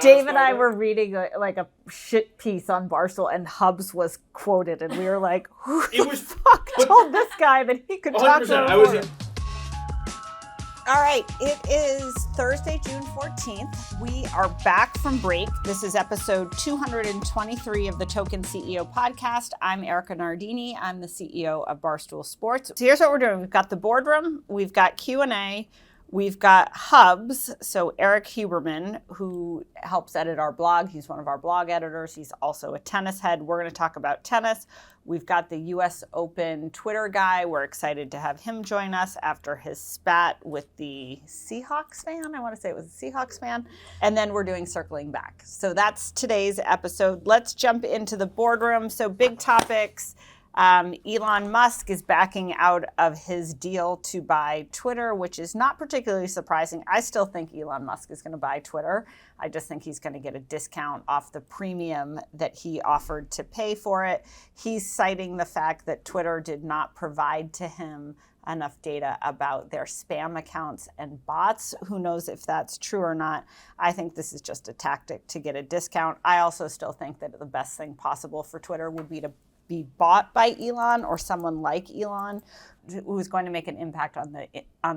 Dave and I were reading a shit piece on Barstool, and Hubs was quoted, and we were like, "Who the fuck told this guy that he could talk to a woman?" All right, it is Thursday, June 14th. We are back from break. This is episode 223 of the Token CEO podcast. I'm Erika Nardini. I'm the CEO of Barstool Sports. So here's what we're doing. We've got the Boardroom. We've got Q&A. We've got Hubs. So Eric Huberman, who helps edit our blog. He's one of our blog editors. He's also a tennis head. We're going to talk about tennis. We've got the U.S. Open Twitter guy. We're excited to have him join us after his spat with the Seahawks fan. I want to say it was a Seahawks fan. And then we're doing Circling Back. So that's today's episode. Let's jump into the Boardroom. So big topics. Elon Musk is backing out of his deal to buy Twitter, which is not particularly surprising. I still think Elon Musk is going to buy Twitter. I just think he's going to get a discount off the premium that he offered to pay for it. He's citing the fact that Twitter did not provide to him enough data about their spam accounts and bots. Who knows if that's true or not? I think this is just a tactic to get a discount. I also still think that the best thing possible for Twitter would be to be bought by Elon or someone like Elon who's going to make an impact on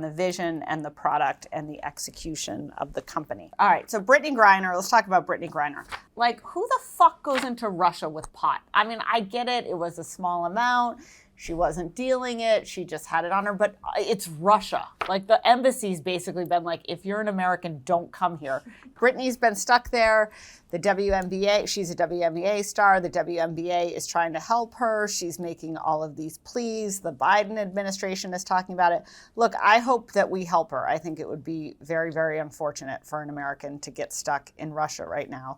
the vision and the product and the execution of the company. All right, so Brittany Griner, let's talk about Brittany Griner. Like, who the fuck goes into Russia with pot? I mean, I get it. It was a small amount. She wasn't dealing it. She just had it on her. But it's Russia. Like, the embassy's basically been like, if you're an American, don't come here. Brittany's been stuck there. The WNBA, she's a WNBA star. The WNBA is trying to help her. She's making all of these pleas. The Biden administration is talking about it. Look, I hope that we help her. I think it would be very, very unfortunate for an American to get stuck in Russia right now.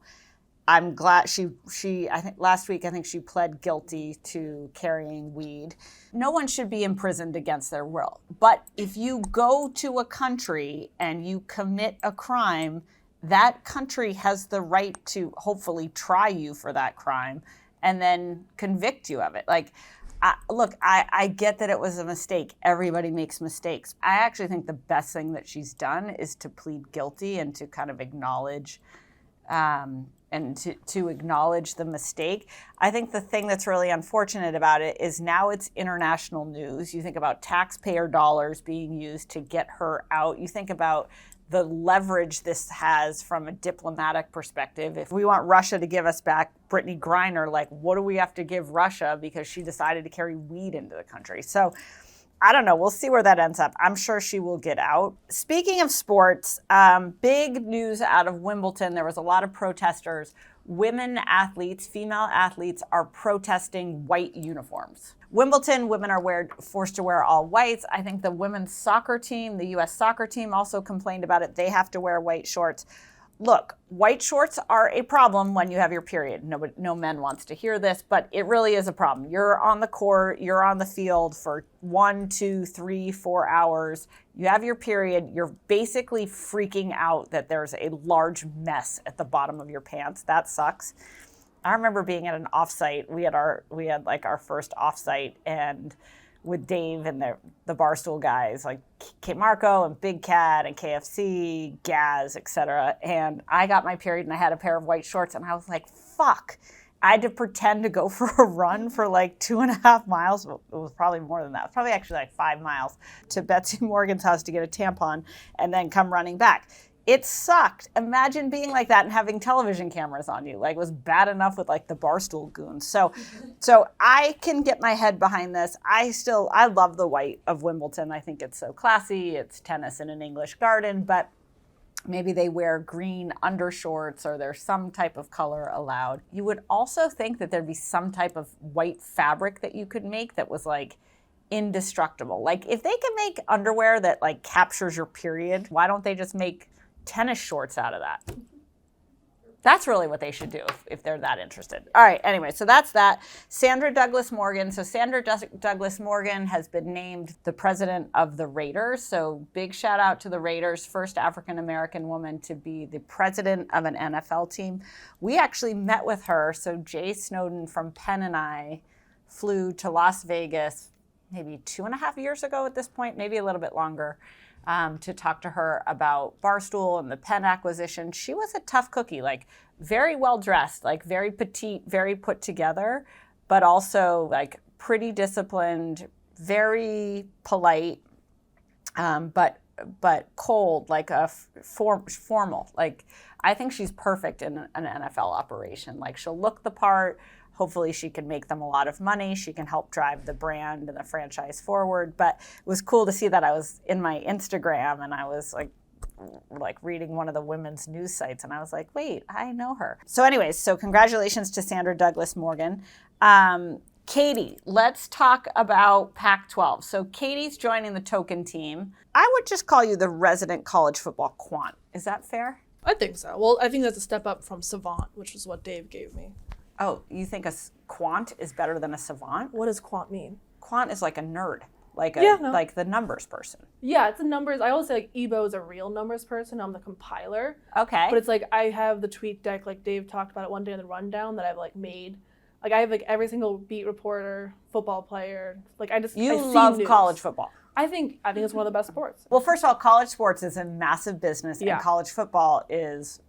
I'm glad she I think last week, I think she pled guilty to carrying weed. No one should be imprisoned against their will. But if you go to a country and you commit a crime, that country has the right to hopefully try you for that crime and then convict you of it. Like, I get that it was a mistake. Everybody makes mistakes. I actually think the best thing that she's done is to plead guilty and to kind of acknowledge and to acknowledge the mistake. I think the thing that's really unfortunate about it is now it's international news. You think about taxpayer dollars being used to get her out. You think about the leverage this has from a diplomatic perspective. If we want Russia to give us back Brittany Griner, like, what do we have to give Russia because she decided to carry weed into the country? So I don't know. We'll see where that ends up. I'm sure she will get out. Speaking of sports, big news out of Wimbledon. There was a lot of protesters. Women athletes, female athletes, are protesting white uniforms. Wimbledon, women are forced to wear all whites. I think the women's soccer team, the U.S. soccer team, also complained about it. They have to wear white shorts. Look, white shorts are a problem when you have your period. No man wants to hear this, but it really is a problem. You're on the court, you're on the field for 1, 2, 3, 4 hours. You have your period. You're basically freaking out that there's a large mess at the bottom of your pants. That sucks. I remember being at an offsite. We had our first offsite, and with Dave and the Barstool guys, like K Marco and Big Cat and KFC, Gaz, etc. And I got my period and I had a pair of white shorts and I was like, fuck. I had to pretend to go for a run for like 2.5 miles. It was probably more than that. It was probably actually like 5 miles to Betsy Morgan's house to get a tampon and then come running back. It sucked. Imagine being like that and having television cameras on you. Like, it was bad enough with like the Barstool goons. So I can get my head behind this. I love the white of Wimbledon. I think it's so classy. It's tennis in an English garden, but maybe they wear green undershorts or there's some type of color allowed. You would also think that there'd be some type of white fabric that you could make that was like indestructible. Like, if they can make underwear that like captures your period, why don't they just make tennis shorts out of that? That's really what they should do if they're that interested. All right, anyway, so that's that. Sandra Douglas Morgan. So Sandra Douglas Morgan has been named the president of the Raiders. So big shout out to the Raiders, first African-American woman to be the president of an NFL team. We actually met with her. So Jay Snowden from Penn and I flew to Las Vegas maybe 2.5 years ago at this point, maybe a little bit longer. to talk to her about Barstool and the Penn acquisition. She was a tough cookie, like very well dressed, like very petite, very put together, but also like pretty disciplined, very polite, but cold, like a formal. Like I think she's perfect in an NFL operation. Like she'll look the part. Hopefully she can make them a lot of money. She can help drive the brand and the franchise forward. But it was cool to see that. I was in my Instagram and I was like reading one of the women's news sites and I was like, wait, I know her. So anyways, so congratulations to Sandra Douglas Morgan. Katie, let's talk about Pac-12. So Katie's joining the Token team. I would just call you the resident college football quant. Is that fair? I think so. Well, I think that's a step up from savant, which is what Dave gave me. Oh, you think a quant is better than a savant? What does quant mean? Quant is like a nerd, like the numbers person. Yeah, it's a numbers. I always say like Ebo is a real numbers person. I'm the compiler. Okay. But it's like I have the tweet deck, like Dave talked about it one day in the rundown, that I've like made. Like I have like every single beat reporter, football player. Like I love news. College football. I think it's one of the best sports. Well, first of all, college sports is a massive business, and college football is,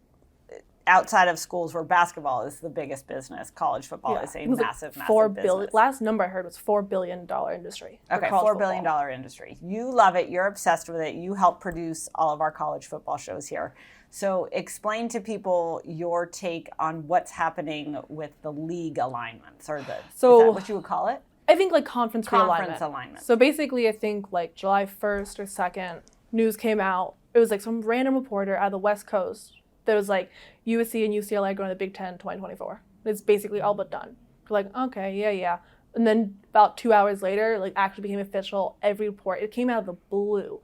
outside of schools where basketball is the biggest business, college football is a massive business. Last number I heard was $4 billion industry. Okay, $4 billion industry. You love it. You're obsessed with it. You help produce all of our college football shows here. So explain to people your take on what's happening with the league alignments, or is that what you would call it? I think like conference alignment. So basically I think like July 1st or 2nd, news came out. It was like some random reporter out of the West Coast that was like, USC and UCLA going to the Big Ten 2024. It's basically all but done. We're like, okay, yeah. And then about 2 hours later, like actually became official, every report. It came out of the blue.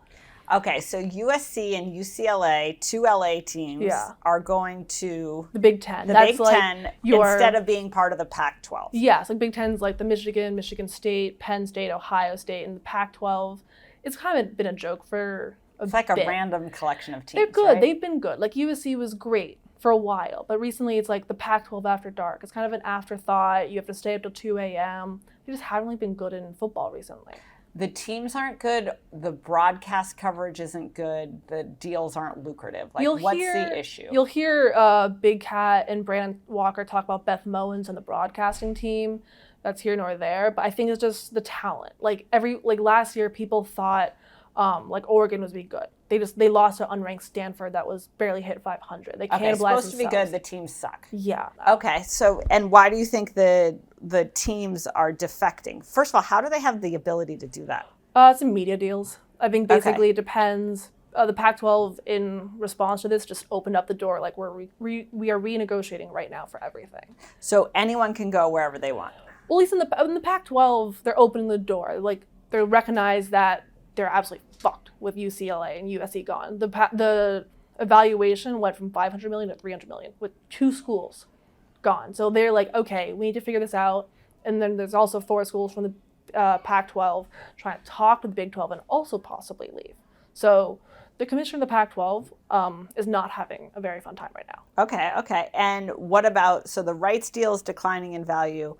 Okay, so USC and UCLA, two LA teams, are going to the Big Ten. Big Ten instead of being part of the Pac-12. Yeah, so Big Ten's like the Michigan State, Penn State, Ohio State, and the Pac-12. It's kind of been a joke for a It's like bit. A random collection of teams. They're good. Right? They've been good. Like USC was great for a while, but recently it's like the Pac-12 after dark. It's kind of an afterthought. You have to stay up till 2 a.m. They just haven't really been good in football recently. The teams aren't good. The broadcast coverage isn't good. The deals aren't lucrative. Like, what's the issue? You'll hear Big Cat and Brandon Walker talk about Beth Mowins and the broadcasting team. That's here nor there. But I think it's just the talent. Like last year, people thought like Oregon was be good. They lost to unranked Stanford that was barely hit 500. They cannibalized supposed to be good. The teams suck. Yeah. Okay. So, and why do you think the teams are defecting? First of all, how do they have the ability to do that? Some media deals. I think basically it depends. The Pac-12, in response to this, just opened up the door. Like we are renegotiating right now for everything. So anyone can go wherever they want. Well, at least in the Pac-12, they're opening the door. Like they recognize that they're absolutely fucked with UCLA and USC gone. The evaluation went from $500 million to $300 million with 2 schools gone. So they're like, okay, we need to figure this out. And then there's also 4 schools from the Pac-12 trying to talk to the Big 12 and also possibly leave. So the commissioner of the Pac-12 is not having a very fun time right now. Okay. And what about, so the rights deal is declining in value.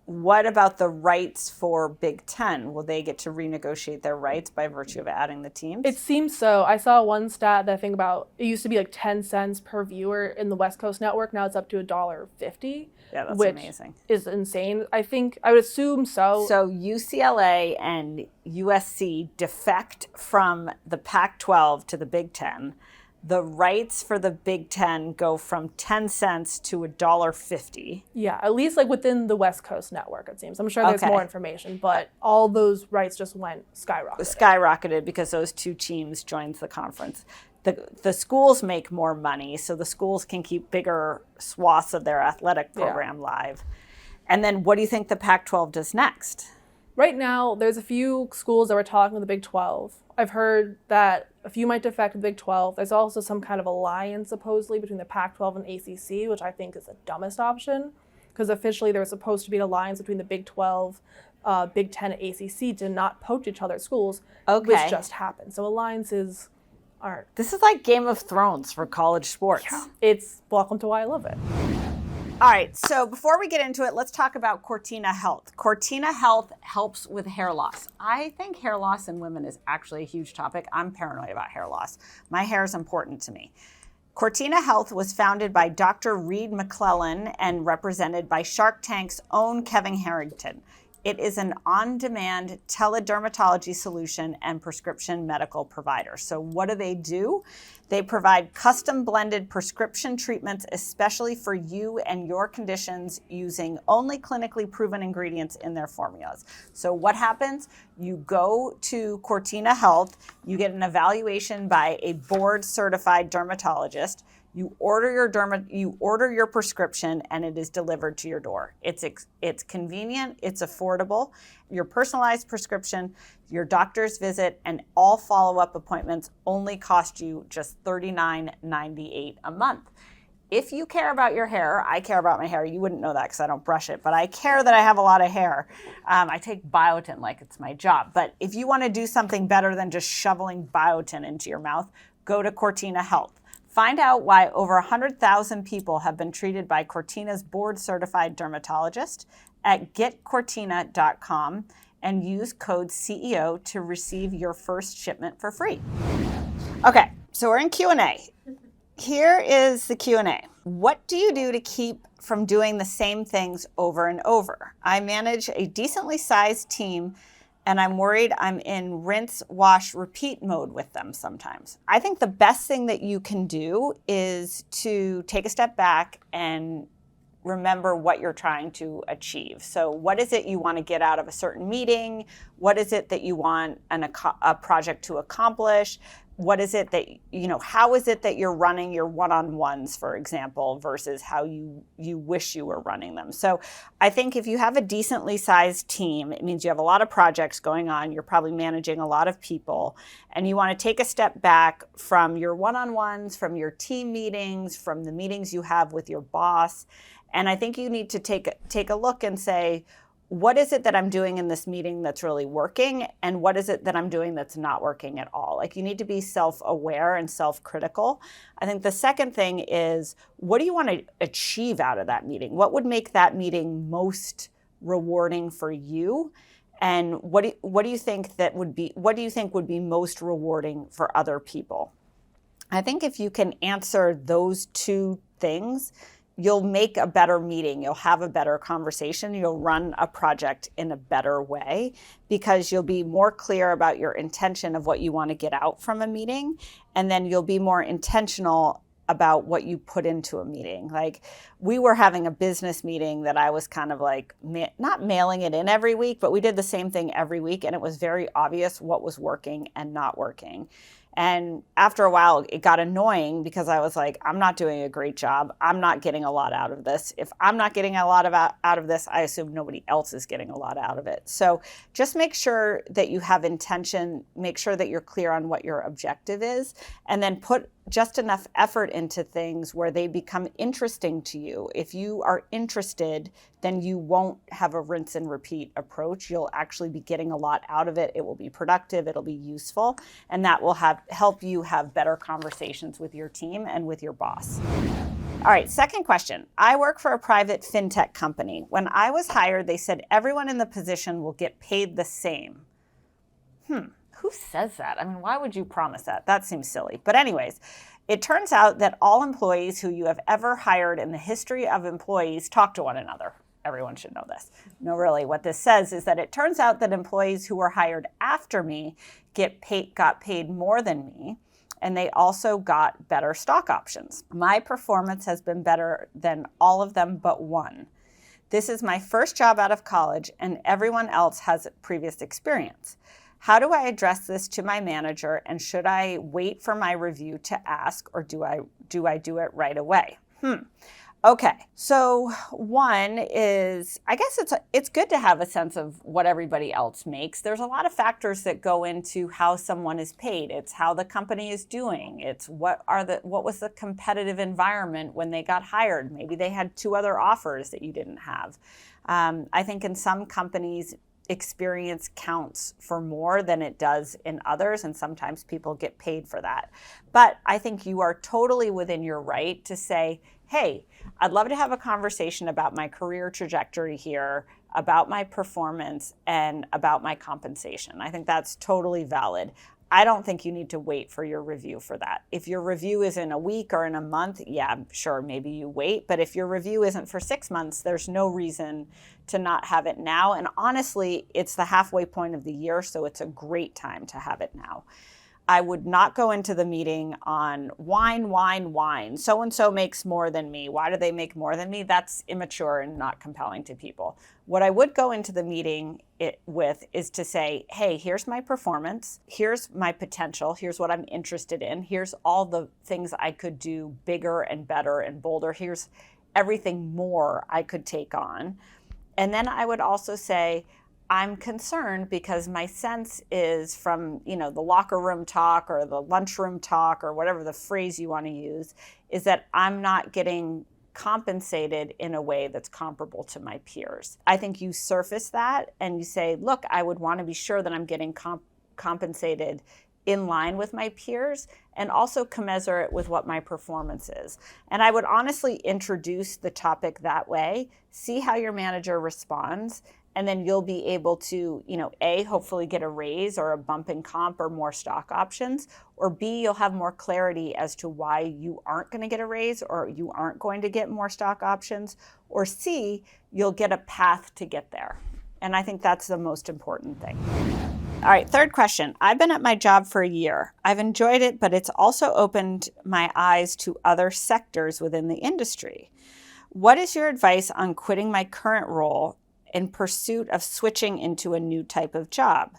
What about the rights for Big Ten? Will they get to renegotiate their rights by virtue of adding the teams? It seems so. I saw one stat that I think about, it used to be like 10 cents per viewer in the West Coast network. Now it's up to $1.50. Yeah, that's which amazing. Is insane. I would assume so. So UCLA and USC defect from the Pac-12 to the Big Ten. The rights for the Big Ten go from 10 cents to $1.50. Yeah, at least like within the West Coast network, it seems. I'm sure there's more information, but all those rights just went skyrocketed because those 2 teams joined the conference. The schools make more money, so the schools can keep bigger swaths of their athletic program live. And then what do you think the Pac-12 does next? Right now, there's a few schools that were talking with the Big 12. I've heard that a few might defect to the Big 12. There's also some kind of alliance, supposedly, between the Pac-12 and ACC, which I think is the dumbest option. Because officially, there was supposed to be an alliance between the Big 12, Big 10, and ACC to not poach each other's schools, which just happened. So alliances aren't. This is like Game of Thrones for college sports. Yeah, it's welcome to why I love it. All right, so before we get into it, let's talk about Cortina Health. Cortina Health helps with hair loss. I think hair loss in women is actually a huge topic. I'm paranoid about hair loss. My hair is important to me. Cortina Health was founded by Dr. Reed McClellan and represented by Shark Tank's own Kevin Harrington. It is an on-demand teledermatology solution and prescription medical provider. So what do? They provide custom blended prescription treatments, especially for you and your conditions, using only clinically proven ingredients in their formulas. So what happens? You go to Cortina Health, you get an evaluation by a board-certified dermatologist. You order your prescription, and it is delivered to your door. It's convenient, it's affordable. Your personalized prescription, your doctor's visit, and all follow-up appointments only cost you just $39.98 a month. If you care about your hair, I care about my hair. You wouldn't know that because I don't brush it, but I care that I have a lot of hair. I take biotin like it's my job. But if you want to do something better than just shoveling biotin into your mouth, go to Cortina Health. Find out why over 100,000 people have been treated by Cortina's board-certified dermatologist at getcortina.com and use code CEO to receive your first shipment for free. Okay, so we're in Q&A. Here is the Q&A. What do you do to keep from doing the same things over and over? I manage a decently sized team, and I'm worried I'm in rinse, wash, repeat mode with them sometimes. I think the best thing that you can do is to take a step back and remember what you're trying to achieve. So what is it you want to get out of a certain meeting? What is it that you want a project to accomplish? What is it that, how is it that you're running your one-on-ones, for example, versus how you wish you were running them? So I think if you have a decently sized team, it means you have a lot of projects going on. You're probably managing a lot of people, and you want to take a step back from your one-on-ones, from your team meetings, from the meetings you have with your boss. And I think you need to take a look and say, what is it that I'm doing in this meeting that's really working? And what is it that I'm doing that's not working at all? Like, you need to be self-aware and self-critical. I think the second thing is, what do you want to achieve out of that meeting? What would make that meeting most rewarding for you? And what do you think would be most rewarding for other people? I think if you can answer those two things, you'll make a better meeting, you'll have a better conversation, you'll run a project in a better way because you'll be more clear about your intention of what you want to get out from a meeting, and then you'll be more intentional about what you put into a meeting. Like, we were having a business meeting that I was kind of like, not mailing it in every week, but we did the same thing every week, and it was very obvious what was working and not working. And after a while, it got annoying because I was like, I'm not doing a great job. I'm not getting a lot out of this. If I'm not getting a lot out of this, I assume nobody else is getting a lot out of it. So just make sure that you have intention, make sure that you're clear on what your objective is, and then put just enough effort into things where they become interesting to you. If you are interested, then you won't have a rinse and repeat approach. You'll actually be getting a lot out of it. It will be productive, it'll be useful, and that will help you have better conversations with your team and with your boss. All right, second question. I work for a private fintech company. When I was hired, they said everyone in the position will get paid the same. Who says that? I mean, why would you promise that? That seems silly. But anyways, it turns out that all employees who you have ever hired in the history of employees talk to one another. Everyone should know this. No, really, what this says is that it turns out that employees who were hired after me got paid more than me, and they also got better stock options. My performance has been better than all of them but one. This is my first job out of college, and everyone else has previous experience. How do I address this to my manager, and should I wait for my review to ask, or do I do it right away? Okay, so one is, I guess it's good to have a sense of what everybody else makes. There's a lot of factors that go into how someone is paid. It's how the company is doing. It's what was the competitive environment when they got hired. Maybe they had 2 other offers that you didn't have. I think in some companies, experience counts for more than it does in others, and sometimes people get paid for that. But I think you are totally within your right to say, hey, I'd love to have a conversation about my career trajectory here, about my performance, and about my compensation. I think that's totally valid. I don't think you need to wait for your review for that. If your review is in a week or in a month, yeah, sure, maybe you wait. But if your review isn't for 6 months, there's no reason to not have it now. And honestly, it's the halfway point of the year, so it's a great time to have it now. I would not go into the meeting on whine. So-and-so makes more than me. Why do they make more than me? That's immature and not compelling to people. What I would go into the meeting with is to say, hey, here's my performance. Here's my potential. Here's what I'm interested in. Here's all the things I could do bigger and better and bolder. Here's everything more I could take on. And then I would also say, I'm concerned because my sense is from, the locker room talk or the lunchroom talk or whatever the phrase you want to use, is that I'm not getting compensated in a way that's comparable to my peers. I think you surface that and you say, look, I would want to be sure that I'm getting compensated in line with my peers and also commensurate with what my performance is. And I would honestly introduce the topic that way, see how your manager responds, and then you'll be able to, A, hopefully get a raise or a bump in comp or more stock options, or B, you'll have more clarity as to why you aren't going to get a raise or you aren't going to get more stock options, or C, you'll get a path to get there. And I think that's the most important thing. All right, third question. I've been at my job for a year. I've enjoyed it, but it's also opened my eyes to other sectors within the industry. What is your advice on quitting my current role in pursuit of switching into a new type of job?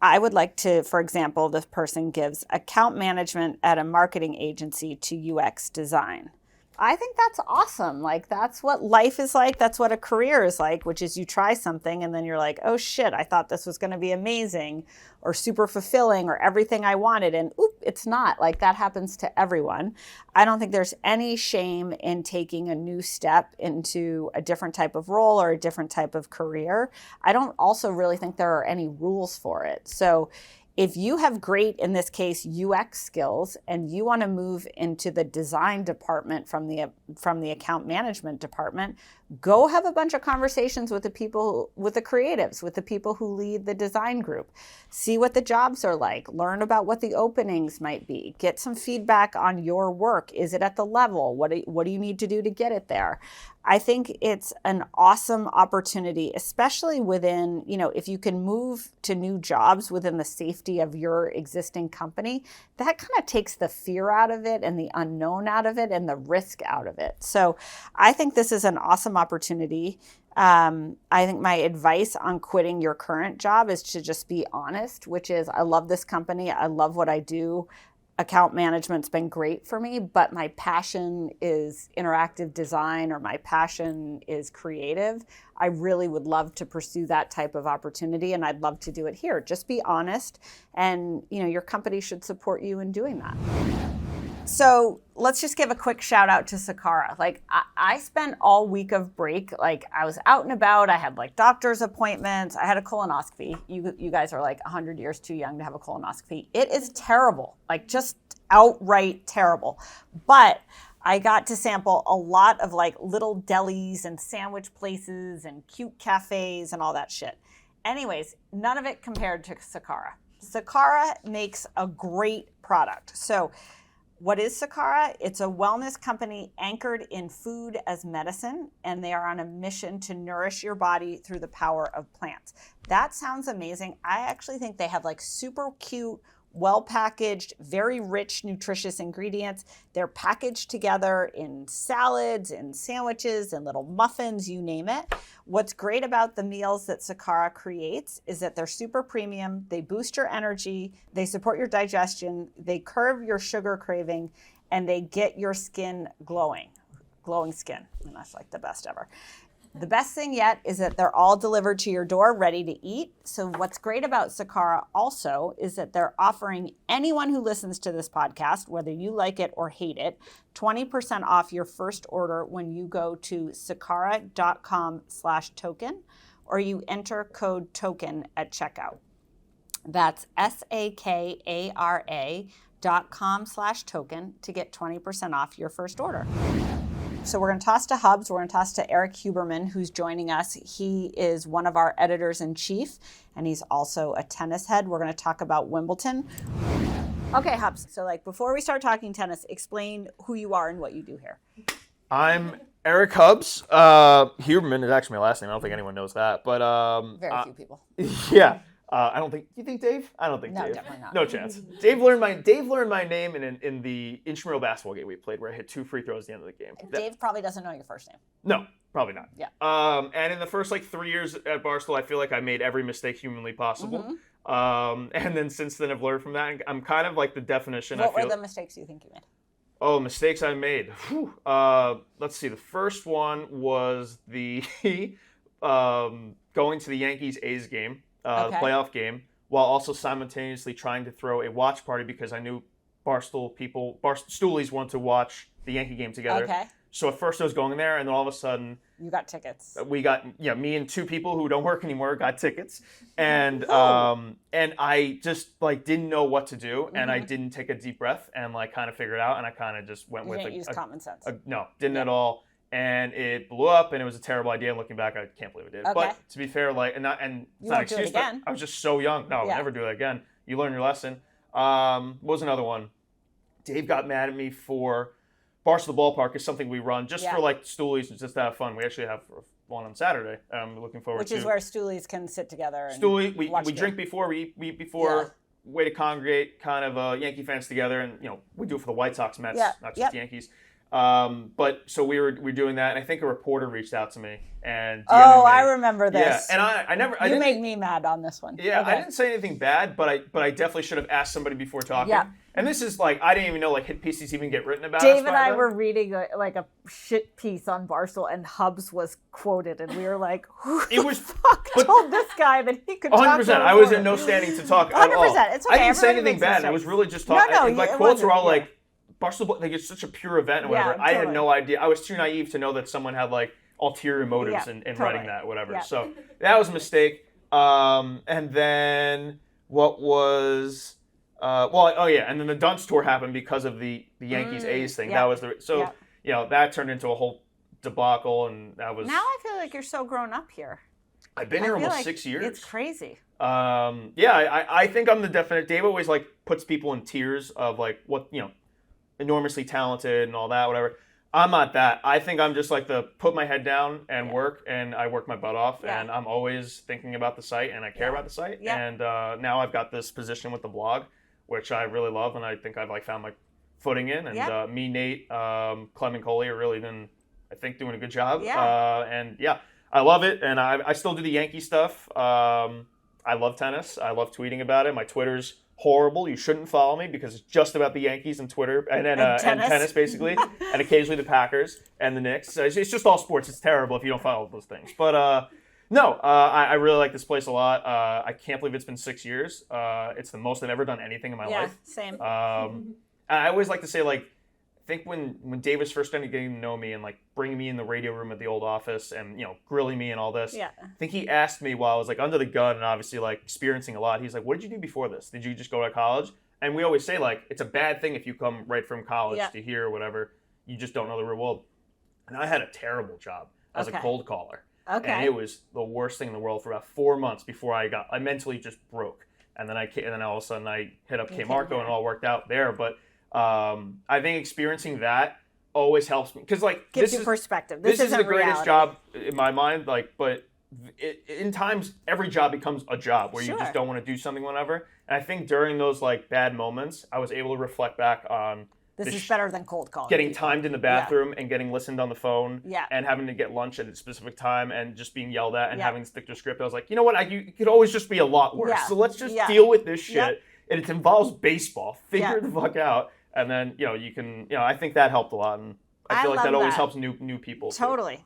I would like to, for example, this person gives account management at a marketing agency to UX design. I think that's awesome. Like, that's what life is like. That's what a career is like, which is you try something and then you're like, oh shit, I thought this was going to be amazing or super fulfilling or everything I wanted. And oop, it's not. Like, that happens to everyone. I don't think there's any shame in taking a new step into a different type of role or a different type of career. I don't also really think there are any rules for it. So if you have great, in this case, UX skills, and you want to move into the design department from the account management department, go have a bunch of conversations with the people, with the creatives, with the people who lead the design group. See what the jobs are like. Learn about what the openings might be. Get some feedback on your work. Is it at the level? What do you need to do to get it there? I think it's an awesome opportunity, especially within, if you can move to new jobs within the safety of your existing company, that kind of takes the fear out of it and the unknown out of it and the risk out of it. So I think this is an awesome opportunity. I think my advice on quitting your current job is to just be honest, which is, I love this company. I love what I do. Account management's been great for me, but my passion is interactive design or my passion is creative. I really would love to pursue that type of opportunity and I'd love to do it here. Just be honest and your company should support you in doing that. So let's just give a quick shout out to Sakara. Like I spent all week of break, like I was out and about. I had like doctor's appointments. I had a colonoscopy. You guys are like 100 years too young to have a colonoscopy. It is terrible, like just outright terrible. But I got to sample a lot of like little delis and sandwich places and cute cafes and all that shit. Anyways, none of it compared to Sakara. Sakara makes a great product. So what is Sakara? It's a wellness company anchored in food as medicine, and they are on a mission to nourish your body through the power of plants. That sounds amazing. I actually think they have like super cute, well-packaged, very rich, nutritious ingredients. They're packaged together in salads, in sandwiches, in little muffins, you name it. What's great about the meals that Sakara creates is that they're super premium, they boost your energy, they support your digestion, they curb your sugar craving, and they get your skin glowing skin. And that's like the best ever. The best thing yet is that they're all delivered to your door, ready to eat. So what's great about Sakara also is that they're offering anyone who listens to this podcast, whether you like it or hate it, 20% off your first order when you go to sakara.com/token or you enter code TOKEN at checkout. That's SAKARA.com/token to get 20% off your first order. So we're going to toss to Hubs. We're going to toss to Eric Huberman, who's joining us. He is one of our editors-in-chief, and he's also a tennis head. We're going to talk about Wimbledon. Okay, Hubs. So before we start talking tennis, explain who you are and what you do here. I'm Eric Hubs. Huberman is actually my last name. I don't think anyone knows that, but Very few people. Yeah. I don't think. Do you think Dave? I don't think No, Dave. definitely not. No chance. Dave learned my name in the intramural basketball game we played, where I hit 2 free throws at the end of the game. Dave probably doesn't know your first name. No, probably not. Yeah. And in the first 3 years at Barstool, I feel like I made every mistake humanly possible. And then since then, I've learned from that. I'm kind of like the definition. What were the mistakes you think you made? Oh, mistakes I made. Let's see. The first one was the going to the Yankees-A's game, the playoff game, while also simultaneously trying to throw a watch party because I knew Barstoolies want to watch the Yankee game together. Okay. So at first I was going there, and then all of a sudden You got tickets. we got me and 2 people who don't work anymore got tickets, and I just didn't know what to do, and I didn't take a deep breath and kind of figure it out, and I kind of just went You with didn't use common sense. no, didn't at all. And it blew up, and it was a terrible idea. And looking back, I can't believe it did. Okay. But to be fair, it's You not won't an do it excuse. But again. I was just so young. No, I would never do that again. You learn your lesson. What was another one? Dave got mad at me for Barstool Ballpark is something we run just for stoolies, just to have fun. We actually have one on Saturday. I'm looking forward to. Which is where stoolies can sit together and we drink before, we eat before. Way to congregate kind of Yankee fans together, and we do it for the White Sox, Mets, not just the Yankees. But so we were doing that, and I think a reporter reached out to me and DM'd me. I remember this. Yeah, and I You made me mad on this one. Yeah, Okay. I didn't say anything bad, but I definitely should have asked somebody before talking. Yeah. And this is I didn't even know hit pieces even get written about. Dave us and by I then. were reading a shit piece on Barstool, and Hubs was quoted, and we were like, "Who It was fuck told this guy that he could talk 100%. I was in no standing to talk at all. 100%. It's okay. I didn't say Everybody anything makes bad. I mistakes. was really just talking. No, my it quotes were all wasn't, Barstool. It's such a pure event or whatever. Yeah, I had totally. no idea. I was too naive to know that someone had ulterior motives in totally. writing that, whatever. Yeah. So that was a mistake. And then what was? And then the Dunce tour happened because of the Yankees A's thing. yeah. That was that turned into a whole debacle, and that was. Now I feel like you're so grown up here. I've been here I feel almost like 6 years. It's crazy. I think I'm the definite. Dave always puts people in tiers of what enormously talented and all that, whatever. I'm not that. I think I'm just the put my head down and work, and I work my butt off, and I'm always thinking about the site, and I care about the site. Yeah. And now I've got this position with the blog, which I really love, and I think I've found my footing in. And me, Nate, Clem, and Coley are really doing a good job. Yeah. I love it, and I still do the Yankee stuff. I love tennis. I love tweeting about it. My Twitter's horrible. You shouldn't follow me because it's just about the Yankees and Twitter and tennis basically, and occasionally the Packers and the Knicks. It's just all sports. It's terrible if you don't follow those things. But I really like this place a lot. I can't believe it's been 6 years. It's the most I've ever done anything in my life. Same. I always like to say I think when Dave was first starting getting to know me and bringing me in the radio room at the old office and grilling me and all this, I think he asked me while I was under the gun and obviously experiencing a lot. He's like, "What did you do before this? Did you just go to college?" And we always say it's a bad thing if you come right from college to here or whatever. You just don't know the real world. And I had a terrible job as a cold caller. Okay. And it was the worst thing in the world for about 4 months before I mentally just broke. And then all of a sudden I hit up K Marco and it all worked out there. But I think experiencing that always helps me because gives you perspective. This is the greatest reality. job in my mind. But in times every job becomes a job where you just don't want to do something whenever. And I think during those bad moments, I was able to reflect back on This is better than cold calling. getting timed in the bathroom and getting listened on the phone and having to get lunch at a specific time and just being yelled at and having to stick to script. I was like, you know what? It could always just be a lot worse. So let's just deal with this shit. Yep. And it involves baseball. Figure it the fuck out. And then, you can, I think that helped a lot. And I feel like that always helps new people. Totally.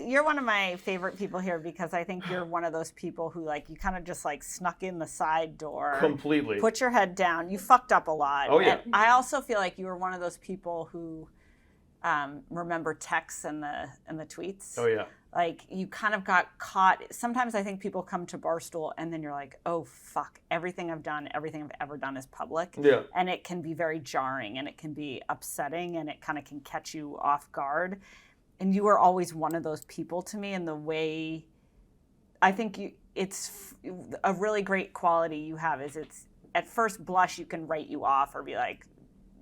You're one of my favorite people here because I think you're one of those people who you kind of just snuck in the side door. Completely. Put your head down. You fucked up a lot. Oh, yeah. And I also feel like you were one of those people who remember texts and the tweets. Oh, yeah. You kind of got caught. Sometimes I think people come to Barstool and then you're like, oh, fuck, everything I've ever done is public. Yeah. And it can be very jarring and it can be upsetting and it kind of can catch you off guard. and you were always one of those people to me in the way I think it's a really great quality you have is it's at first blush you can write you off or be like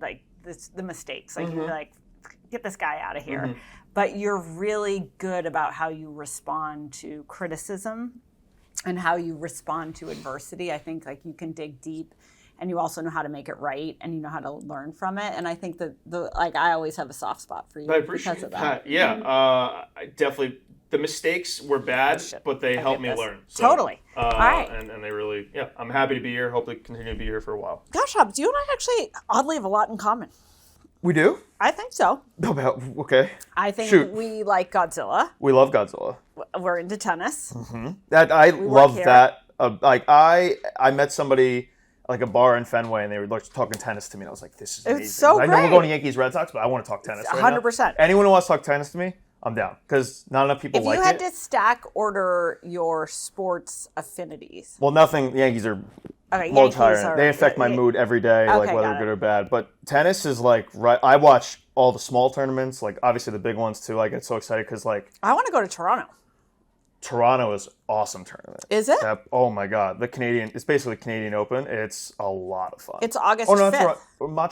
the mistakes. Like you're like, get this guy out of here. But you're really good about how you respond to criticism and how you respond to adversity. I think like you can dig deep and you also know how to make it right and you know how to learn from it. And I think that I always have a soft spot for you. I appreciate that. Yeah. I definitely, the mistakes were bad, but they helped me learn. So, totally. All right. And they really, I'm happy to be here. Hopefully continue to be here for a while. Gosh, Hobbs, you and I actually oddly have a lot in common. We do? I think so. Okay. I think we like Godzilla. We love Godzilla. We're into tennis. I love that. I met somebody like a bar in Fenway, and they were talking tennis to me, and I was like, "This is amazing." It's so great. I know we're going to Yankees Red Sox, but I want to talk tennis. 100%. Anyone who wants to talk tennis to me, I'm down because not enough people like it. If you had to stack order your sports affinities, well, nothing. The Yankees are. Much higher. They affect my mood every day, like whether good or bad. But tennis is like I watch all the small tournaments, like obviously the big ones too. I get so excited because like I want to go to Toronto. Toronto is an awesome tournament. Is it? Oh my God, it's basically Canadian Open. It's a lot of fun. It's August 5th.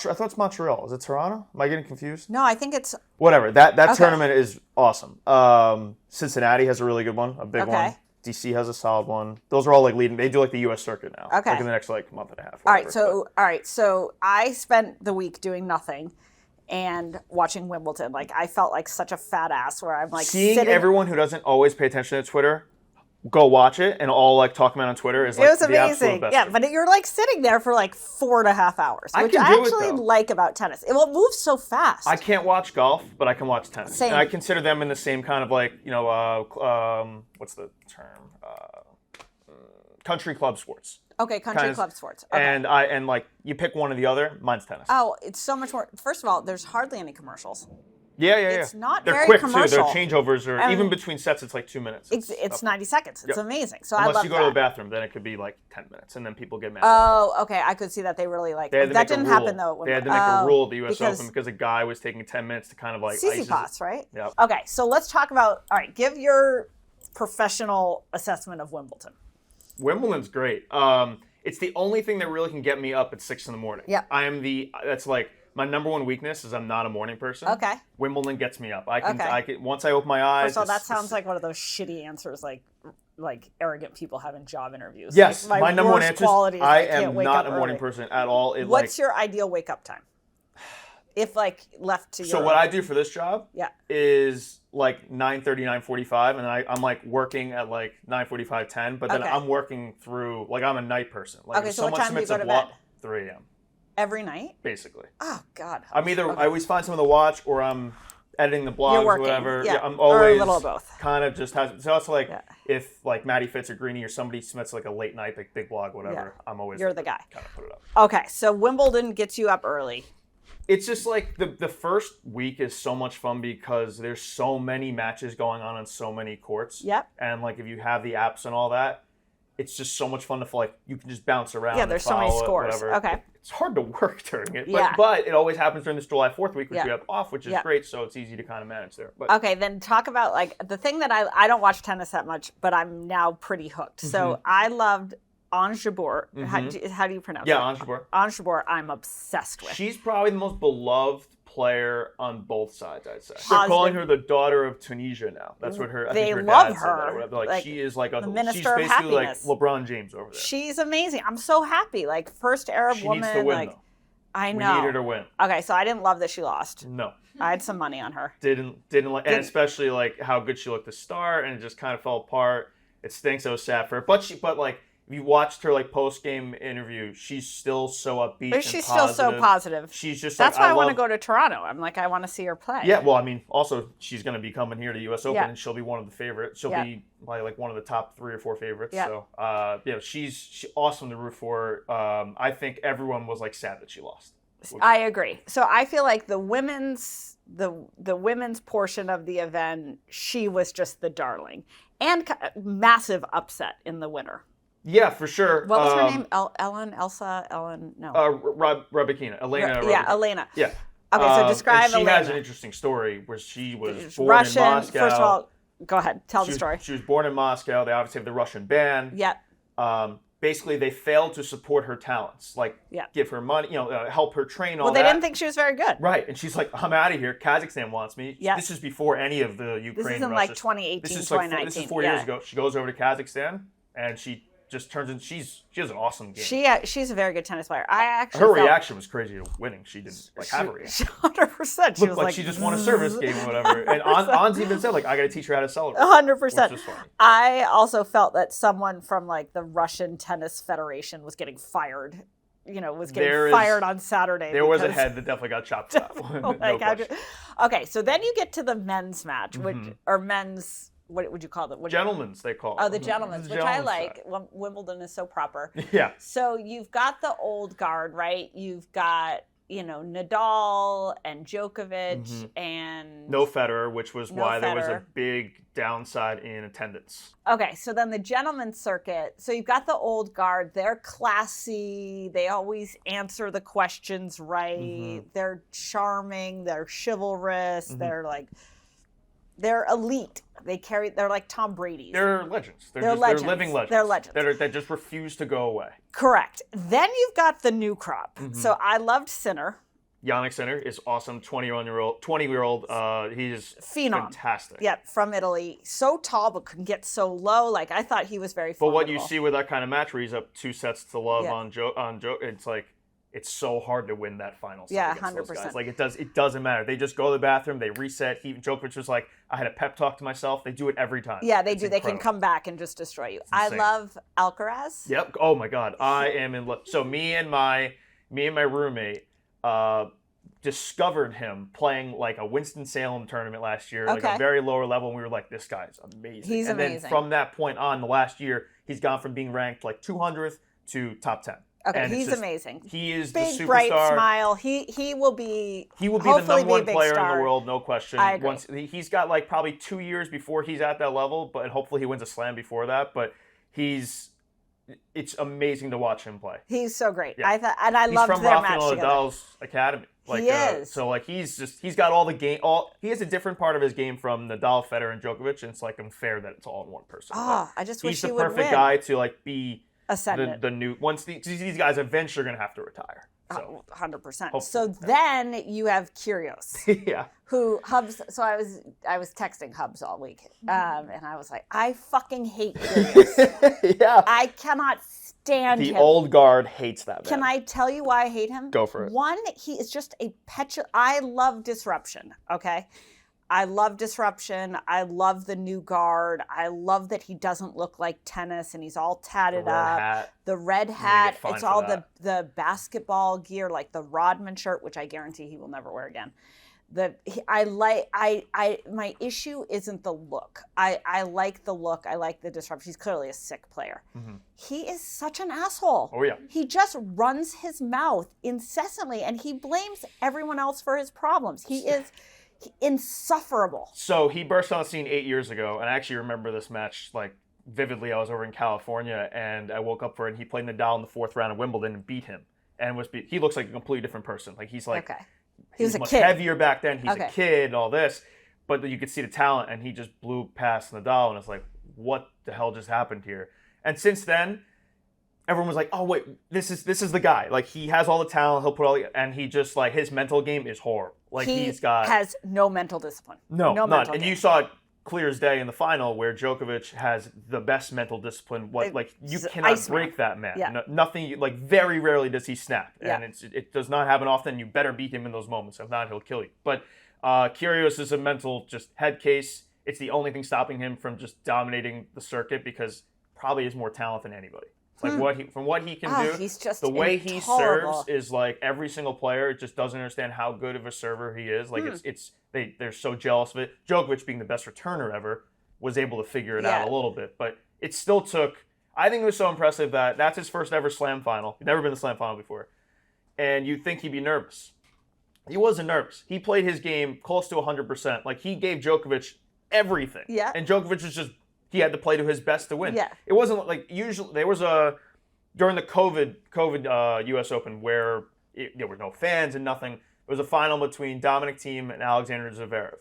I thought it's Montreal. Is it Toronto? Am I getting confused? No, I think it's whatever. That tournament is awesome. Cincinnati has a really good one, a big one. DC has a solid one. Those are all like leading. They do like the U.S. circuit now. Okay. Like in the next like month and a half. All right. So I spent the week doing nothing and watching Wimbledon. Like I felt like such a fat ass where I'm like seeing everyone who doesn't always pay attention to Twitter go watch it and all like talk about it on Twitter is like it was the amazing. Absolute best. Yeah, but you're like sitting there for like 4.5 hours, which I actually like about tennis. It moves so fast. I can't watch golf, but I can watch tennis. Same. And I consider them in the same kind of like what's the term? Country club sports. Okay, country club sports. Okay. And like you pick one or the other. Mine's tennis. Oh, it's so much more. First of all, there's hardly any commercials. Yeah. It's not They're very quick commercial. Too. Their changeovers are even between sets. It's like 2 minutes. It's 90 seconds. It's amazing. So unless I love you go to the bathroom, then it could be like 10 minutes, and then people get mad. Oh, okay. I could see that they really like. That didn't happen though. They had to make a rule at the U.S. Open because a guy was taking 10 minutes to kind of like Sisyphus, right? Yeah. Okay, so let's talk about. All right, give your professional assessment of Wimbledon. Wimbledon's great. It's the only thing that really can get me up at 6 a.m. Yeah. That's like my number one weakness is I'm not a morning person. Okay. Wimbledon gets me up. I can once I open my eyes. So that sounds like one of those shitty answers, like arrogant people having job interviews. Yes, like my number one answer is I am not a morning early. person at all. What's your ideal wake up time? If like left to your So what I do for this job yeah. is like 9:30, 9:45, and I'm like working at like 9:45, 10, but then I'm working through, like I'm a night person. Like okay, so what time do you go to bed? 3 a.m. Every night? Basically. Oh, God. I'm either, I always find something to watch or I'm editing the blogs or whatever. Yeah. I'm always or a little of both. Kind of just has, so it's like if like Maddie Fitz or Greeny or somebody submits like a late night, like big blog, whatever, I'm always You're the guy. Kind of put it up. Okay, so Wimbledon gets you up early. It's just like the first week is so much fun because there's so many matches going on so many courts. Yep. And like if you have the apps and all that, it's just so much fun to like you can just bounce around. Yeah, there's so many scores. Whatever. Okay. It's hard to work during it, but it always happens during this July 4th week, which we have off, which is great. So it's easy to kind of manage there. But okay, then talk about like the thing that I don't watch tennis that much, but I'm now pretty hooked. Mm-hmm. So I loved Ons Jabeur. Mm-hmm. How do you pronounce it? Yeah, Ons Jabeur. Ons Jabeur, I'm obsessed with. She's probably the most beloved player on both sides, I'd say. They're calling her the daughter of Tunisia now. That's what her. I think her love dad her. Said that. Like she is like the minister she's of basically happiness. Like LeBron James over there. She's amazing. I'm so happy. Like first Arab woman. She needs to win like though. I know. We need her to win. Okay, so I didn't love that she lost. No. I had some money on her. Didn't like, and especially like how good she looked to start, and it just kind of fell apart. It stinks. I was sad for her, but like. If you watched her like post-game interview, she's still so upbeat and she's positive. still so positive. She's just that's why I want to go to Toronto. I'm like, I want to see her play. Yeah, well, I mean, also she's going to be coming here to U.S. Open, and she'll be one of the favorites. She'll be probably like one of the top 3 or 4 favorites. Yeah. So, she's awesome to root for. I think everyone was like sad that she lost. I agree. So I feel like the women's portion of the event, she was just the darling, and massive upset in the winner. Yeah, for sure. What was her name? Elsa? No. Rabikina. Elena. Yeah, Elena. Yeah. Okay, so describe and she Elena. has an interesting story where she was born Russian, in Moscow. First of all, go ahead. Tell the story. She was born in Moscow. They obviously have the Russian ban. Yep. Basically, they failed to support her talents, like give her money, help her train. Well, they didn't think she was very good. Right, and she's like, I'm out of here. Kazakhstan wants me. Yeah. This is before any of the Ukraine. This is in like 2018, 2019. This is 4 years ago. She goes over to Kazakhstan, and she just turns in. She has an awesome game. She's a very good tennis player. Her reaction was crazy to winning. She didn't have a reaction. 100%. She was like she just won a service game or whatever. And Ons even said, like, I got to teach her how to celebrate. 100%. Which is funny. I also felt that someone from like the Russian Tennis Federation was getting fired. Fired on Saturday. There was a head that definitely got chopped off. Okay, so then you get to the men's match, which or men's. What would you call them? Gentlemen's, they call it. Oh, the gentlemen's, which I like. Wimbledon is so proper. Yeah. So you've got the old guard, right? You've got, Nadal and Djokovic and... No Federer, which was why there was a big downside in attendance. Okay, so then the gentlemen's circuit. So you've got the old guard. They're classy. They always answer the questions right. They're charming. They're chivalrous. They're elite. They're like Tom Brady's. They're legends. They're living legends. They're legends. That just refuse to go away. Correct. Then you've got the new crop. So I loved Sinner. Yannick Sinner is awesome. 20-year-old. He's phenom. Fantastic. Yep, from Italy. So tall, but can get so low. Like, I thought he was very formidable. But what you see with that kind of match where he's up 2-0 on Joe, it's like, it's so hard to win that final set against those guys. Like, it doesn't matter. They just go to the bathroom, they reset. Djokovic was like, I had a pep talk to myself. They do it every time. Yeah, they do. Incredible. They can come back and just destroy you. I love Alcaraz. Yep. Oh my God. I am in love. So me and my roommate discovered him playing like a Winston-Salem tournament last year, like a very lower level, and we were like, this guy's amazing. He's amazing. Then from that point on, the last year, he's gone from being ranked like 200th to top 10. Okay, and he's amazing. He is big, the superstar. Bright smile. He will be. He will be the number one player star. in the world, no question. I agree. He's got like probably 2 years before he's at that level, but hopefully he wins a slam before that. But it's amazing to watch him play. He's so great. Yeah. I loved their match together. He's from Rafael Nadal's academy. Like, he is. So like he's got all the game. He has a different part of his game from Nadal, Federer, and Djokovic, and it's like unfair that it's all in one person. I just wish he would win. He's the perfect guy to like be. The new once these guys eventually are going to have to retire. So. 100%. So then you have Kyrgios. Yeah. Who Hubs? So I was texting Hubs all week, and I was like, I fucking hate Kyrgios. Yeah. I cannot stand him. The old guard hates that man. Can I tell you why I hate him? Go for it. One, he is just a petulant. I love disruption. Okay. I love disruption. I love the new guard. I love that he doesn't look like tennis and he's all tatted up. The red hat. It's all the basketball gear, like the Rodman shirt, which I guarantee he will never wear again. My issue isn't the look. I like the look. I like the disruption. He's clearly a sick player. He is such an asshole. Oh yeah. He just runs his mouth incessantly and he blames everyone else for his problems. He is insufferable. So he burst on the scene 8 years ago, and I actually remember this match like vividly. I was over in California, and I woke up for it. And he played Nadal in the 4th round of Wimbledon and beat him. And he looks like a completely different person. Like he's like he was much kid. Heavier back then. He's a kid and all this, but you could see the talent, and he just blew past Nadal, and it's like, what the hell just happened here? And since then, everyone was like, oh wait, this is the guy. Like he has all the talent. He'll put and he just like his mental game is horrible. Like he has no mental discipline. No, none. And game. You saw it clear as day in the final where Djokovic has the best mental discipline. You cannot break that man. Yeah. Nothing. Like very rarely does he snap, yeah. and it does not happen often. You better beat him in those moments. If not, he'll kill you. But Kyrgios is a mental just head case. It's the only thing stopping him from just dominating the circuit because probably has more talent than anybody. Like what he can do, he's just the way he serves is like every single player just doesn't understand how good of a server he is. Like they're so jealous of it. Djokovic, being the best returner ever, was able to figure it out a little bit, but it still took. I think it was so impressive that that's his first ever slam final. He'd never been to the slam final before, and you'd think he'd be nervous. He wasn't nervous. He played his game close to 100%. Like he gave Djokovic everything, and Djokovic was just. He had to play to his best to win. Yeah. It wasn't like usually there was during the COVID US Open where there were no fans and nothing. It was a final between Dominic Thiem and Alexander Zverev.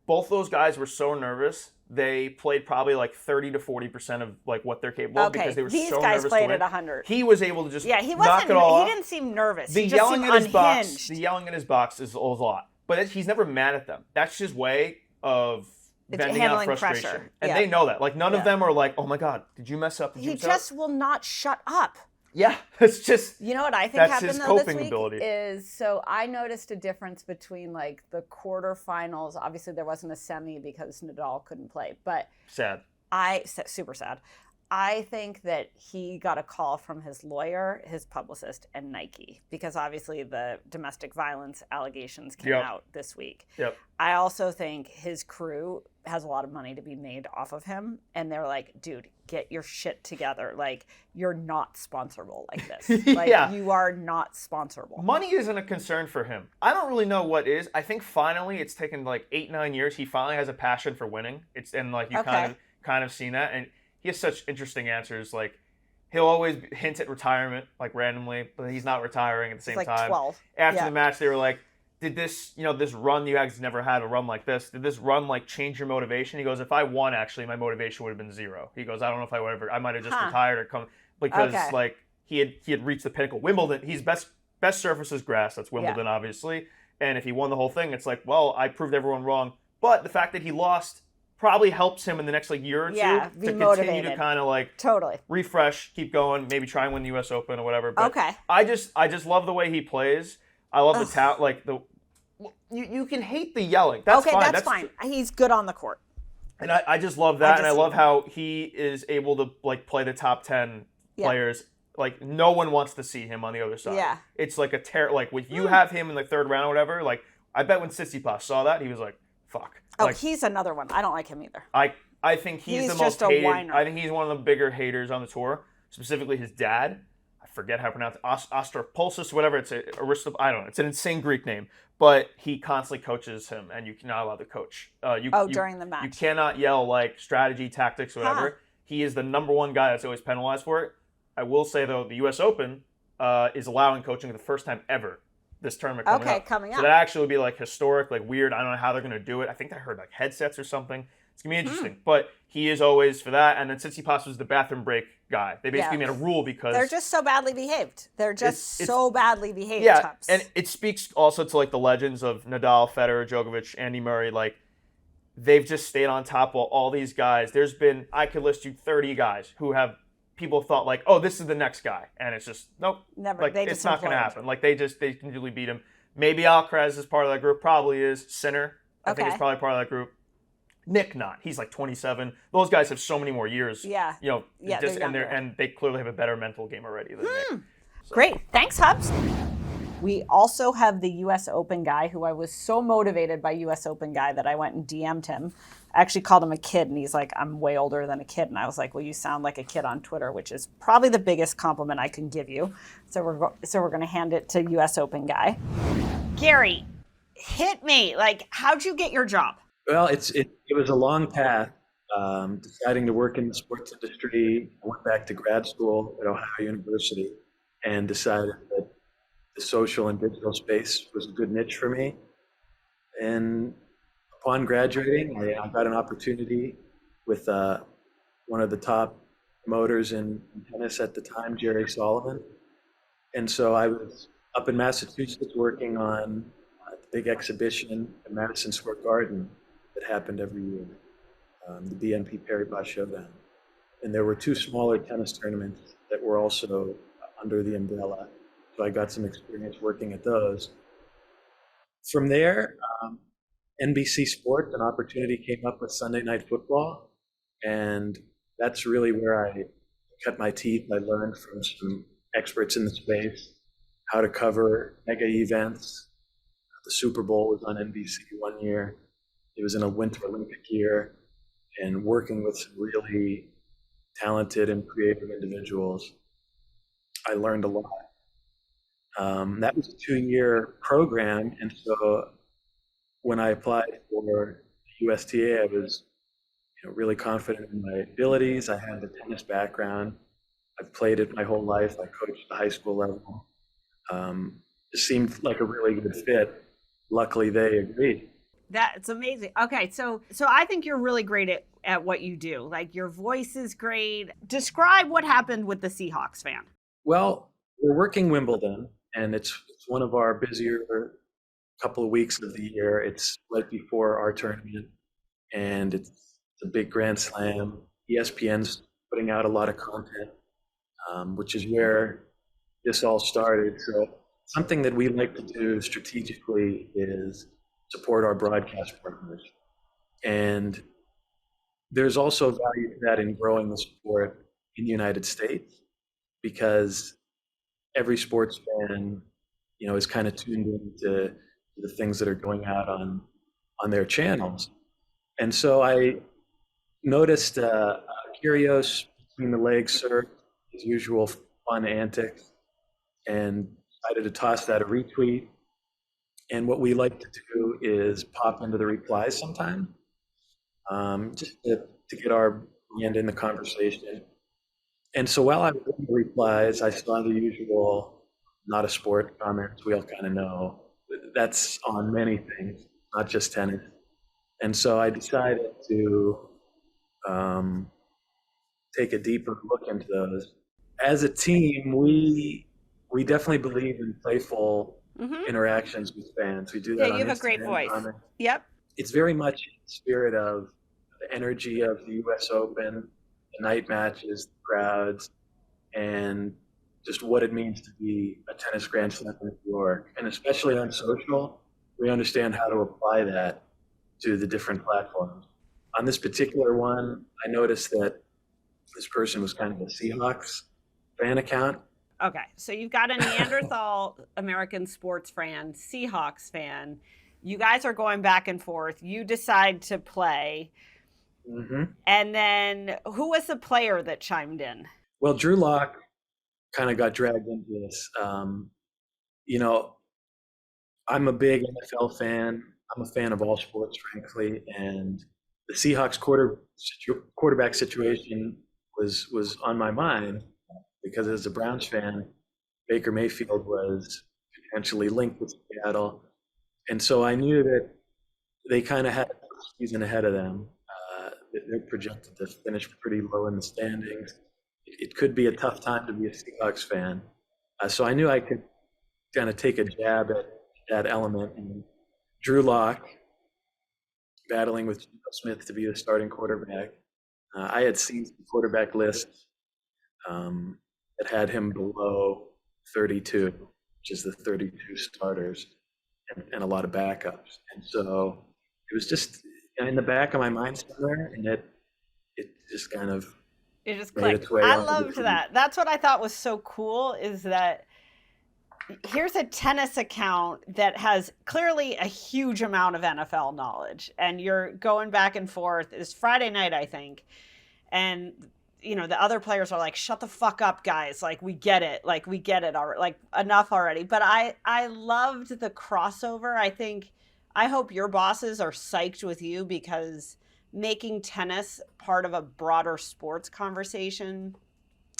Both those guys were so nervous. They played probably like 30 to 40% of like what they're capable of because they were so nervous to win. These guys played at 100. He was able to just he knock it all off. He didn't seem nervous. The he just yelling seemed at his unhinged. box, the yelling in his box is a lot, but he's never mad at them. That's his way of venting out frustration, pressure. And they know that. Like none of them are like, "Oh my God, did you mess up?" He just will not shut up. Yeah, it's just. You know what I think that's happened his though coping this week ability. is so I noticed a difference between like the quarterfinals. Obviously, there wasn't a semi because Nadal couldn't play, but super sad. I think that he got a call from his lawyer, his publicist, and Nike because obviously the domestic violence allegations came out this week. Yep. I also think his crew has a lot of money to be made off of him, and they're like, dude, get your shit together. Like, you're not sponsorable like this. Like, you are not sponsorable. Money isn't a concern for him. I don't really know what is. I think finally it's taken like 8-9 years. He finally has a passion for winning. And like you kind of seen that, and he has such interesting answers. Like he'll always hint at retirement, like randomly, but he's not retiring at the same time. 12. After the match, they were like, "Did this, this run you guys never had a run like this? Did this run like change your motivation?" He goes, "If I won, actually, my motivation would have been zero." He goes, "I don't know if I might have just retired or come because like he had reached the pinnacle. Wimbledon, he's best surface is grass. That's Wimbledon, obviously. And if he won the whole thing, it's like, well, I proved everyone wrong. But the fact that he lost probably helps him in the next like year or two to continue to kind of like refresh, keep going, maybe try and win the U.S. Open or whatever. But I just love the way he plays. I love the talent. Like you can hate the yelling. That's fine. That's fine. He's good on the court. And I just love that, and I love how he is able to like play the top 10 players. Like no one wants to see him on the other side. Yeah. It's like a like when you have him in the third round or whatever. Like I bet when Tsitsipas saw that, he was like, "Fuck." Like, he's another one. I don't like him either. I think he's the most hated. I think he's one of the bigger haters on the tour. Specifically, his dad. I forget how to pronounce it. Ostropolsis, whatever. It's I don't know. It's an insane Greek name, but he constantly coaches him, and you're not allowed to coach. During the match, you cannot yell like strategy, tactics, whatever. He is the number one guy that's always penalized for it. I will say though, the U.S. Open is allowing coaching for the first time ever. This tournament coming up. So that actually would be like historic, like weird. I don't know how they're going to do it. I think I heard like headsets or something. It's going to be interesting. But he is always for that. And then Tsitsipas was the bathroom break guy. They basically made a rule because they're just so badly behaved. They're just so badly behaved. Yeah, Tups. and it speaks also to like the legends of Nadal, Federer, Djokovic, Andy Murray. Like they've just stayed on top of all these guys. I could list you 30 guys who have people thought like, oh, this is the next guy, and it's just nope, never. Like it's not going to happen. Like they can usually beat him. Maybe Alcaraz is part of that group. Probably is. Sinner, I think, is probably part of that group. Nick, not. He's like 27. Those guys have so many more years. Yeah. And they clearly have a better mental game already than Nick. So. Great, thanks, Hubs. We also have the U.S. Open guy who I was so motivated by U.S. Open guy that I went and DM'd him. I actually called him a kid, and he's like, "I'm way older than a kid." And I was like, "Well, you sound like a kid on Twitter," which is probably the biggest compliment I can give you. So we're going to hand it to U.S. Open guy. Gary, hit me. Like, how'd you get your job? Well, it was a long path. Deciding to work in the sports industry, I went back to grad school at Ohio University and decided that the social and digital space was a good niche for me. And upon graduating, I got an opportunity with one of the top promoters in tennis at the time, Jerry Solomon. And so I was up in Massachusetts working on the big exhibition at Madison Square Garden that happened every year, the BNP Paribas Showdown. And there were two smaller tennis tournaments that were also under the umbrella. So I got some experience working at those. From there, NBC Sports, an opportunity came up with Sunday Night Football, and that's really where I cut my teeth. I learned from some experts in the space how to cover mega events. The Super Bowl was on NBC one year. It was in a Winter Olympic year, and working with some really talented and creative individuals, I learned a lot. That was a 2-year program, and so when I applied for the USTA, I was really confident in my abilities. I had the tennis background. I've played it my whole life. I coached at the high school level. It seemed like a really good fit. luckily they agreed. That's amazing. Okay, so I think you're really great at what you do. Like your voice is great. Describe what happened with the Seahawks fan. Well, we're working Wimbledon, and it's one of our busier couple of weeks of the year. It's right before our tournament, and it's a big Grand Slam. ESPN's putting out a lot of content, which is where this all started. So something that we like to do strategically is support our broadcast partners. And there's also value to that in growing the sport in the United States, because every sports fan, is kind of tuned into the things that are going out on their channels. And so I noticed Kyrgios between the legs serve, his usual fun antics, and decided to toss that a retweet. And what we like to do is pop into the replies sometime, just to get our hand in the conversation. And so while I was in the replies, I saw the usual not a sport comments we all kind of know. That's on many things, not just tennis. And so I decided to take a deeper look into those. As a team, we definitely believe in playful interactions with fans. We do that. Yeah, you have a great voice. Yep. It's very much in the spirit of the energy of the U.S. Open, the night matches, the crowds, and just what it means to be a tennis Grand Slam in New York. And especially on social, we understand how to apply that to the different platforms. On this particular one, I noticed that this person was kind of a Seahawks fan account. Okay, so you've got a Neanderthal American sports fan, Seahawks fan. You guys are going back and forth. You decide to play. Mm-hmm. And then who was the player that chimed in? Well, Drew Lock kind of got dragged into this. I'm a big NFL fan. I'm a fan of all sports, frankly. And the Seahawks quarterback situation was on my mind, because as a Browns fan, Baker Mayfield was potentially linked with Seattle. And so I knew that they kind of had a season ahead of them. They're projected to finish pretty low in the standings. It could be a tough time to be a Seahawks fan. So I knew I could kind of take a jab at that element. And Drew Lock battling with Geno Smith to be the starting quarterback. I had seen the quarterback list that had him below 32, which is the 32 starters, and a lot of backups. And so it was just in the back of my mind somewhere, and it just kind of it just clicked. I loved that. That's what I thought was so cool, is that here's a tennis account that has clearly a huge amount of NFL knowledge, and you're going back and forth. It's Friday night, I think, and the other players are like, shut the fuck up, guys. Like, we get it. Like, we get it already. Like, enough already. But I loved the crossover. I hope your bosses are psyched with you, because making tennis part of a broader sports conversation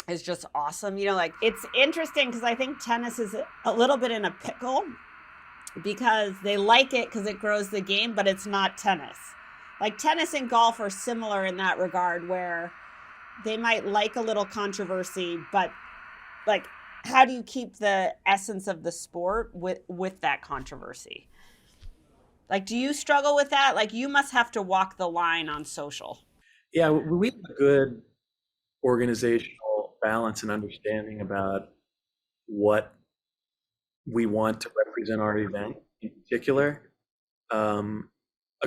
is just awesome. It's interesting, because I think tennis is a little bit in a pickle, because they like it because it grows the game, but it's not tennis. Like, tennis and golf are similar in that regard, where they might like a little controversy, but like, how do you keep the essence of the sport with that controversy? Like, do you struggle with that? Like, you must have to walk the line on social. Yeah, we have a good organizational balance and understanding about what we want to represent our event in particular. A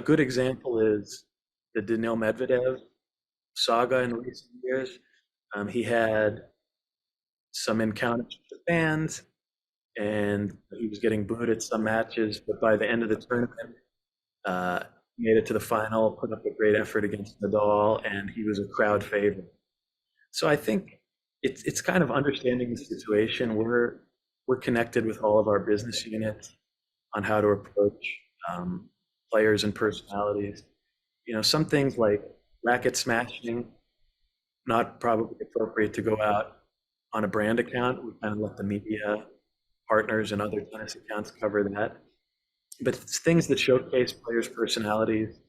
good example is the Daniil Medvedev saga in recent years. He had some encounters with the fans, and he was getting booed at some matches, but by the end of the tournament, he made it to the final, put up a great effort against Nadal, and he was a crowd favorite. So I think it's kind of understanding the situation. We're connected with all of our business units on how to approach players and personalities. Some things like racket smashing, not probably appropriate to go out on a brand account. We kind of let the media partners and other tennis accounts cover that. but it's things that showcase players' personalities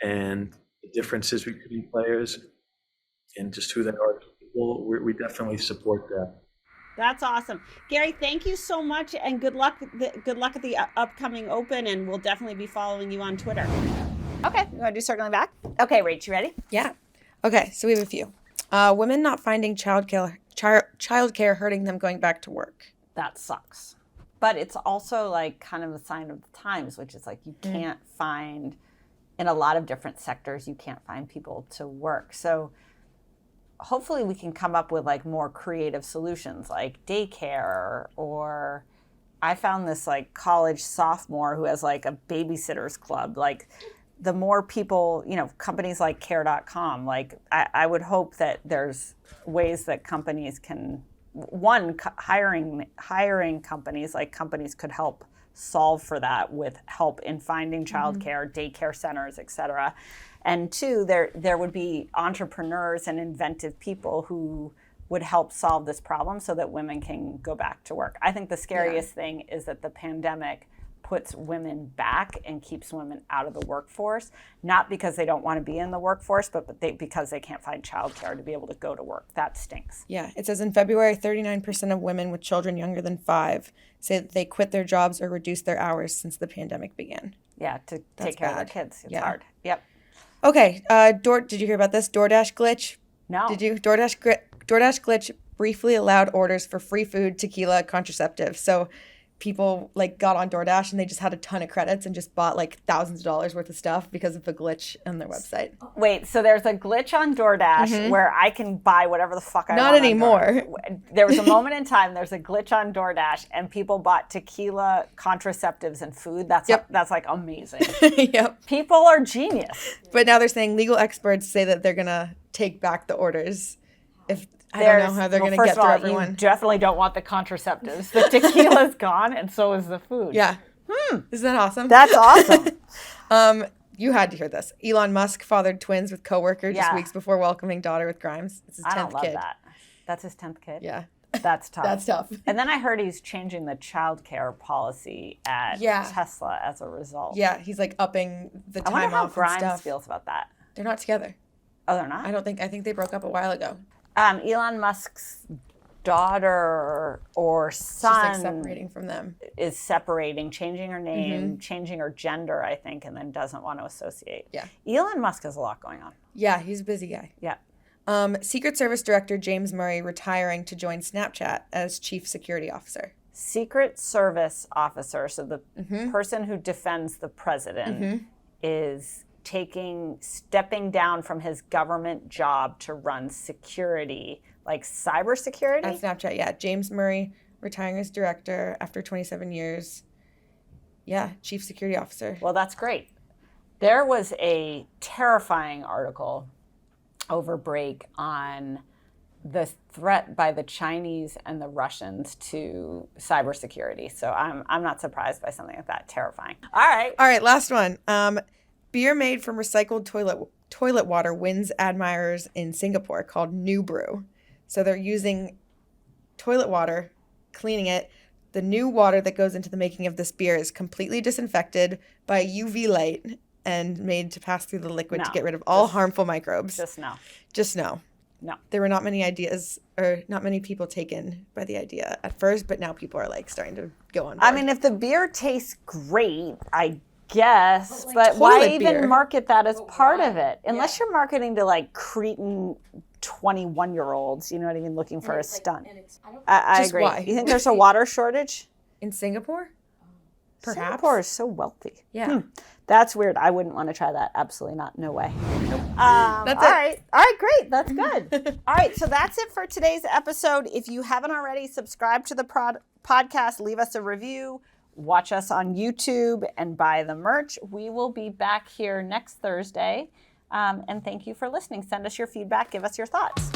and the differences between players and just who they are. We definitely support that. That's awesome. Gary, thank you so much, and good luck at the upcoming Open, and we'll definitely be following you on Twitter. Okay, you want to do circling back? Okay, Rach, you ready? Yeah. Okay, so we have a few. Women not finding childcare hurting them going back to work. That sucks. But it's also like kind of a sign of the times, which is like you can't find, in a lot of different sectors, you can't find people to work. So hopefully we can come up with like more creative solutions like daycare, or I found this like college sophomore who has like a babysitter's club. Like the more people, companies like care.com, like I would hope that there's ways that companies can, hiring companies, like companies could help solve for that with help in finding childcare, daycare centers, et cetera. And two, there would be entrepreneurs and inventive people who would help solve this problem so that women can go back to work. I think the scariest thing is that the pandemic puts women back and keeps women out of the workforce, not because they don't want to be in the workforce, but because they can't find childcare to be able to go to work. That stinks. Yeah, it says in February, 39% of women with children younger than 5 say that they quit their jobs or reduced their hours since the pandemic began. Yeah, to take care of their kids. It's hard. Yep. Okay, did you hear about this DoorDash glitch? No. Did you? DoorDash glitch briefly allowed orders for free food, tequila, contraceptives. So people like got on DoorDash and they just had a ton of credits and just bought like thousands of dollars worth of stuff because of the glitch on their website. Wait, so there's a glitch on DoorDash where I can buy whatever the fuck I want. Not anymore. There was a moment in time, there's a glitch on DoorDash and people bought tequila, contraceptives, and food. That's like amazing. Yep. People are genius. But now they're saying legal experts say that they're going to take back the orders if I don't know how they're going to get through everyone. You definitely don't want the contraceptives. The tequila's gone, and so is the food. Yeah. Isn't that awesome? That's awesome. You had to hear this. Elon Musk fathered twins with coworker just weeks before welcoming daughter with Grimes. It's his 10th kid. I don't love that. That's his 10th kid? Yeah. That's tough. That's tough. And then I heard he's changing the childcare policy at Tesla as a result. Yeah, he's like upping the time off and stuff. I wonder how Grimes feels about that. They're not together. Oh, they're not? I think they broke up a while ago. Elon Musk's daughter or son She's like separating from them. Is separating, changing her name, changing her gender, I think, and then doesn't want to associate. Yeah. Elon Musk has a lot going on. Yeah, he's a busy guy. Yeah. Secret Service Director James Murray retiring to join Snapchat as Chief Security Officer. Secret Service officer, so the person who defends the president is stepping down from his government job to run security, like cybersecurity? At Snapchat, yeah. James Murray retiring as director after 27 years. Yeah, Chief Security Officer. Well, that's great. There was a terrifying article over break on the threat by the Chinese and the Russians to cybersecurity. So I'm not surprised by something like that. Terrifying. All right, last one. Beer made from recycled toilet water wins admirers in Singapore called New Brew. So they're using toilet water, cleaning it. The new water that goes into the making of this beer is completely disinfected by UV light and made to pass through the liquid to get rid of all harmful microbes. Just no. No. There were not many ideas or not many people taken by the idea at first, but now people are like starting to go on board. I mean, if the beer tastes great, I guess, but why even market that as part of it? Unless you're marketing to like cretin 21-year-olds, you know what I mean, looking for a stunt. I agree. Why? You think there's a water shortage? In Singapore? Perhaps. Singapore is so wealthy. Yeah. That's weird. I wouldn't want to try that. Absolutely not. No way. That's it. All right, great. That's good. All right, so that's it for today's episode. If you haven't already, subscribe to the podcast, leave us a review, watch us on YouTube, and buy the merch. We will be back here next Thursday. And thank you for listening. Send us your feedback. Give us your thoughts.